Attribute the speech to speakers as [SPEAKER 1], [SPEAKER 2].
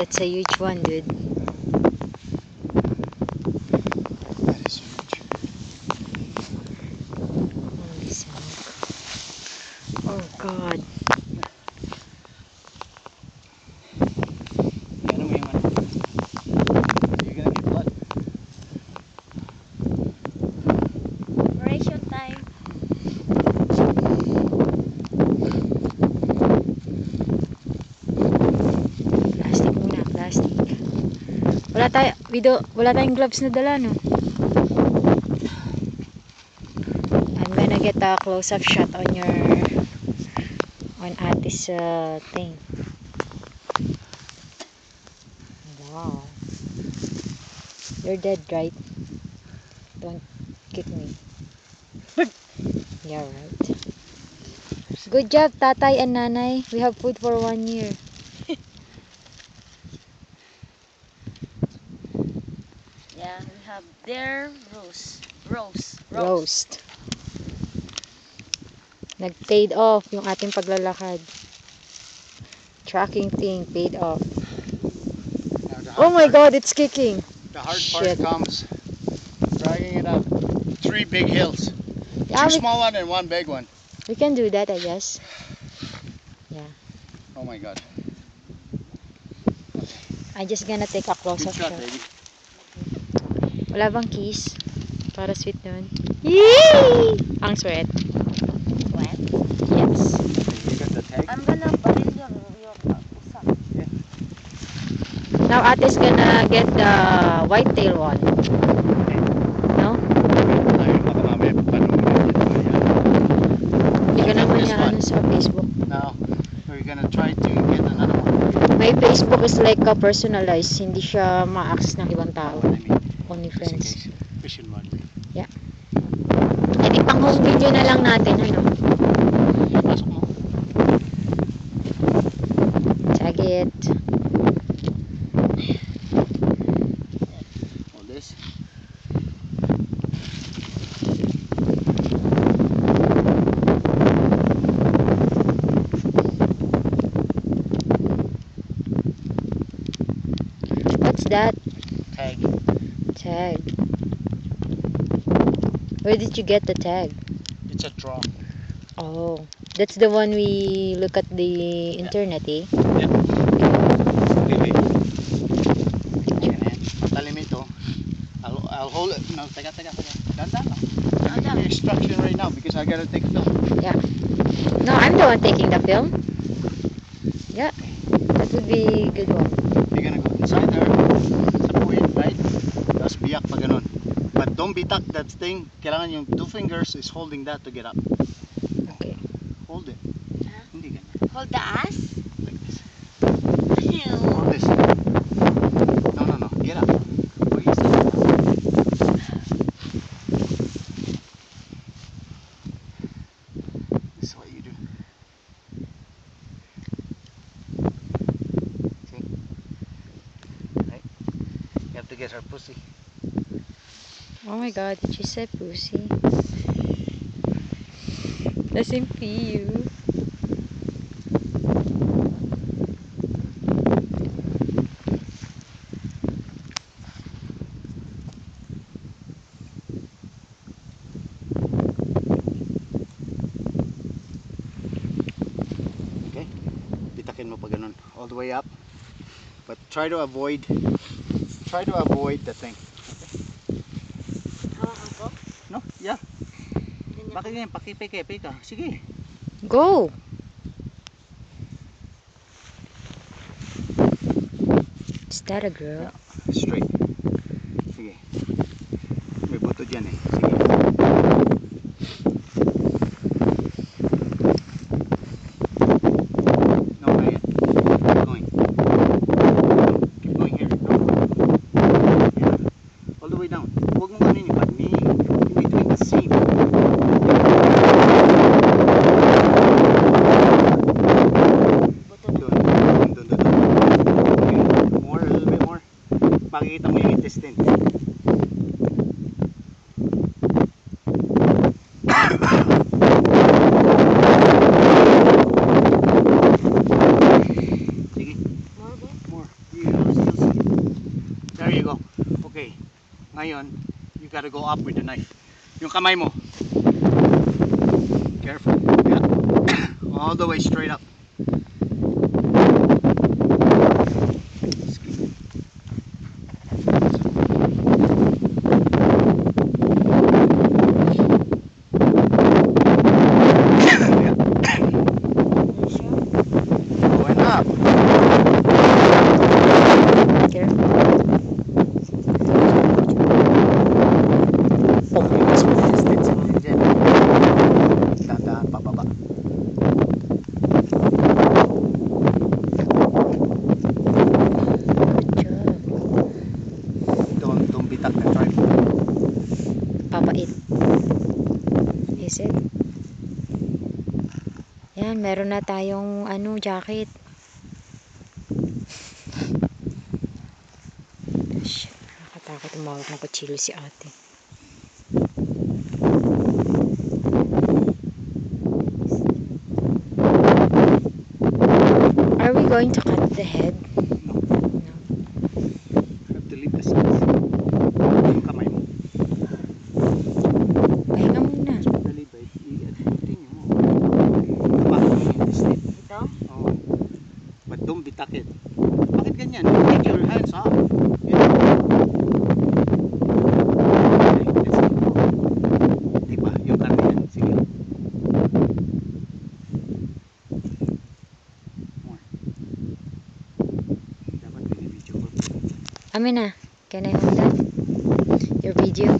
[SPEAKER 1] That's a huge one, dude.
[SPEAKER 2] That is huge.
[SPEAKER 1] Holy smoke. Oh God.
[SPEAKER 2] Ano mo yung ano? You're gonna get blood.
[SPEAKER 3] Operation time.
[SPEAKER 1] Plastic muna, plastic. Wala tayong gloves na dala, no? I'm gonna get a close-up shot on Ate's thing. Wow. You're dead, right? Don't kick me. Yeah, right. Good job, tatay and nanay. We have food for 1 year.
[SPEAKER 3] Yeah, we have their roast.
[SPEAKER 1] Nag-paid off yung ating paglalakad. Tracking thing paid off.
[SPEAKER 2] Now, the
[SPEAKER 1] Oh
[SPEAKER 2] hard
[SPEAKER 1] my
[SPEAKER 2] part-
[SPEAKER 1] God, it's kicking.
[SPEAKER 2] The hard
[SPEAKER 1] Shit.
[SPEAKER 2] part comes dragging it up. 3 big hills.
[SPEAKER 1] Yeah,
[SPEAKER 2] 2 small one and 1 big one.
[SPEAKER 1] we can do that, I guess.
[SPEAKER 2] Oh my God.
[SPEAKER 1] I'm just gonna take a
[SPEAKER 2] Good
[SPEAKER 1] close-up
[SPEAKER 2] shot,
[SPEAKER 1] shot.
[SPEAKER 2] baby.
[SPEAKER 1] Wala bang keys? Para sweet nun. Yay! Ang sweat.
[SPEAKER 3] What?
[SPEAKER 1] Yes.
[SPEAKER 2] You got the tag?
[SPEAKER 3] I'm gonna baril yung usap.
[SPEAKER 1] Now Ate's gonna get the whitetail one. No?
[SPEAKER 2] Ay, baka mamaya papanoorin natin.
[SPEAKER 1] Hindi ka naman
[SPEAKER 2] This
[SPEAKER 1] niya
[SPEAKER 2] one.
[SPEAKER 1] ano sa Facebook.
[SPEAKER 2] Now, we're gonna try to get another one.
[SPEAKER 1] My Facebook is like a personalized. Hindi siya ma-access ng ibang tao.
[SPEAKER 2] I mean,
[SPEAKER 1] Only
[SPEAKER 2] just in
[SPEAKER 1] friends.
[SPEAKER 2] case. Fishing one.
[SPEAKER 1] And ipang home video na lang natin, ano?
[SPEAKER 2] Pasok mo.
[SPEAKER 1] Tag it.
[SPEAKER 2] All this.
[SPEAKER 1] What's that?
[SPEAKER 2] Tag.
[SPEAKER 1] Tag. Where did you get the tag?
[SPEAKER 2] It's a draw.
[SPEAKER 1] Oh, that's the one we look at the internet, eh?
[SPEAKER 2] Limit. Talim ito. I'll hold it. No, teka. Dandan lang. I'm giving you instruction right now because I gotta take film.
[SPEAKER 1] No, I'm the one taking the film. Yeah, that would be a good one.
[SPEAKER 2] You're gonna go inside there. Sa puwit, right? Tapos biyak pa ganun. But don't bitak that thing. Kailangan yung 2 fingers is holding that to get up.
[SPEAKER 1] Okay.
[SPEAKER 2] Hold it.
[SPEAKER 3] Huh?
[SPEAKER 2] Hindi ganun.
[SPEAKER 3] Hold the ass.
[SPEAKER 2] Like this.
[SPEAKER 3] Ew.
[SPEAKER 2] Hold this. No. Get up. Where you stand? This is what you do. See? Right? You have to get her pussy.
[SPEAKER 1] Oh my God, did you say pussy? Doesn't feel you.
[SPEAKER 2] Okay? Bitakin mo pa ganun. All the way up. But try to avoid the thing.
[SPEAKER 3] Hawakan ko.
[SPEAKER 2] No? Yeah.
[SPEAKER 3] Ganyan.
[SPEAKER 2] Bakit ganyan? Pakipeke ka. Sige.
[SPEAKER 1] Go! Is that a girl?
[SPEAKER 2] Yeah. Straight. Sige. May buto dyan eh. Sige. No, not yet. Keep going. Keep going here. No. Yeah. All the way down. Huwag mong ganun yung pagni. In between the seam.
[SPEAKER 3] Buto.
[SPEAKER 2] Doon. Okay. More, a little bit more. Makikita mo yung intestine. Sige.
[SPEAKER 3] More ba?
[SPEAKER 2] More. Yeah. Ngayon, you gotta go up with the knife. Yung kamay mo. Careful. Yeah. All the way straight up. Going up.
[SPEAKER 1] Careful.
[SPEAKER 2] Mas matitis sa mga dyan. Tandaan pababa.
[SPEAKER 1] Good job.
[SPEAKER 2] Don't bitak na drive.
[SPEAKER 1] Papait. Is it? Yan, meron na tayong jacket. Shit, nakakatakot tumawag ng kutsilyo si ate. Are we going to cut the head? No.
[SPEAKER 2] Have to leave the sides. Yung kamay mo.
[SPEAKER 1] Pahinga muna.
[SPEAKER 2] Dali ba? I-continue mo. Bakit mo yung distinct?
[SPEAKER 3] Ito?
[SPEAKER 2] Oh. But don't bitak it. Bakit ganyan? Take your hands off. Yeah. Okay, let's go. Diba? Yung karne yan. Sige. More. Dapat binibidyo ko.
[SPEAKER 1] Amina, can I hold that? Your video?